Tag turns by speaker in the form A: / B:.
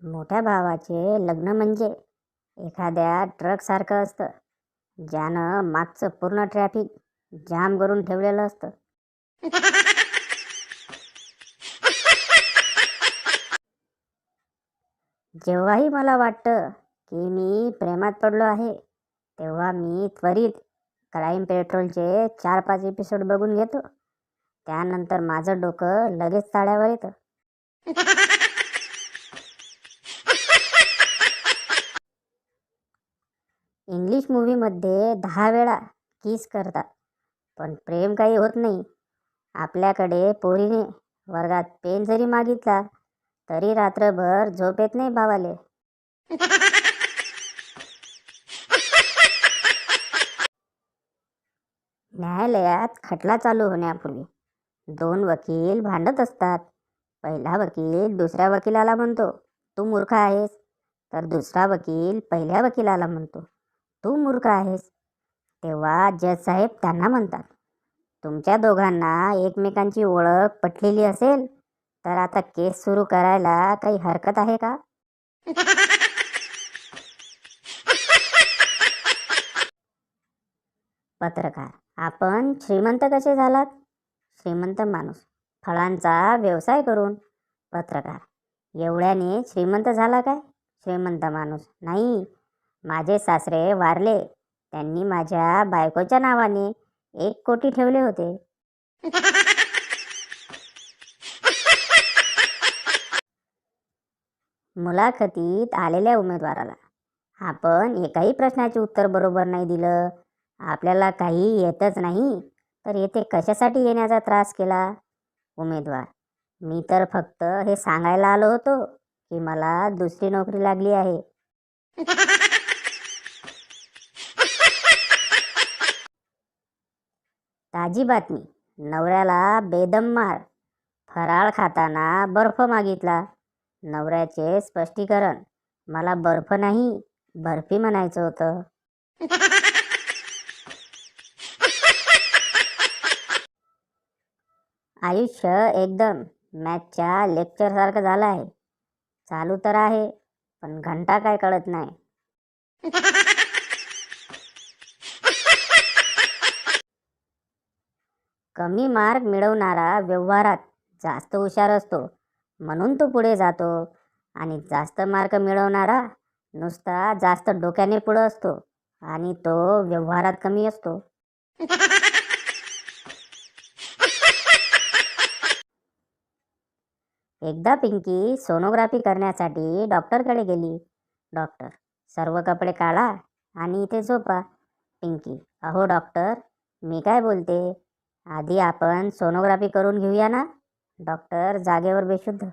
A: मोठ्या भावाचे लग्न म्हणजे एखाद्या ट्रकसारखं असतं, ज्यानं मागचं पूर्ण ट्रॅफिक जाम करून ठेवलेलं असतं. जेव्हाही मला वाटतं की मी प्रेमात पडलो आहे, तेव्हा मी त्वरित क्राईम पेट्रोलचे 4-5 एपिसोड बघून घेतो. त्यानंतर माझं डोकं लगेच ताळ्यावर येतं. इंग्लिश मूव्हीमध्ये 10 वेळा किस करतात, पण प्रेम काही होत नाही. आपल्याकडे पोरीने वर्गात पेन जरी मागितला तरी रात्रभर झोप येत नाही भावाले. न्यायालयात खटला चालू होण्यापूर्वी 2 वकील भांडत असतात. पहिला वकील दुसऱ्या वकिलाला म्हणतो, तू मूर्ख आहेस. तर दुसरा वकील पहिल्या वकिलाला म्हणतो, तू मूर्ख आहेस. तेव्हा जज साहेब त्यांना म्हणतात, तुमच्या दोघांना एकमेकांची ओळख पटलेली असेल तर आता केस सुरू करायला काही हरकत आहे का? पत्रकार, आपण श्रीमंत कसे झालात? श्रीमंत माणूस, फळांचा व्यवसाय करून. पत्रकार, एवढ्याने श्रीमंत झाला काय? श्रीमंत माणूस, नाही, माझे सासरे वारले, त्यांनी माझ्या बायकोच्या नावाने 1 कोटी ठेवले होते. मुलाखतीत आलेल्या उमेदवाराला आपण एकाही प्रश्नाचे उत्तर बरोबर नाही दिलं, आपल्याला काही येतच नाही, तर येथे कशासाठी येण्याचा त्रास केला? उमेदवार, मी तर फक्त हे सांगायला आलो होतो की मला दुसरी नोकरी लागली आहे. ताजी बातमी, नवऱ्याला बेदम मार. फराळ खाताना बर्फ मागितला. नवऱ्याचे स्पष्टीकरण, मला बर्फ नाही बर्फी म्हणायचं होतं. आयुष्य एकदम मॅथच्या लेक्चरसारखं झालं आहे. चालू तर आहे, पण घंटा काय कळत नाही. कमी मार्क मिळवणारा व्यवहारात जास्त हुशार असतो, म्हणून तो पुढे जातो. आणि जास्त मार्क मिळवणारा नुसता जास्त डोक्याने पुढे असतो आणि तो व्यवहारात कमी असतो. एकदा पिंकी सोनोग्राफी करण्यासाठी डॉक्टरकडे गेली. डॉक्टर, सर्व कपडे काढा आणि इथे झोपा. पिंकी, अहो डॉक्टर, मी काय बोलते, आधी आपण सोनोग्राफी करून घेऊया ना. डॉक्टर जागेवर बेशुद्ध.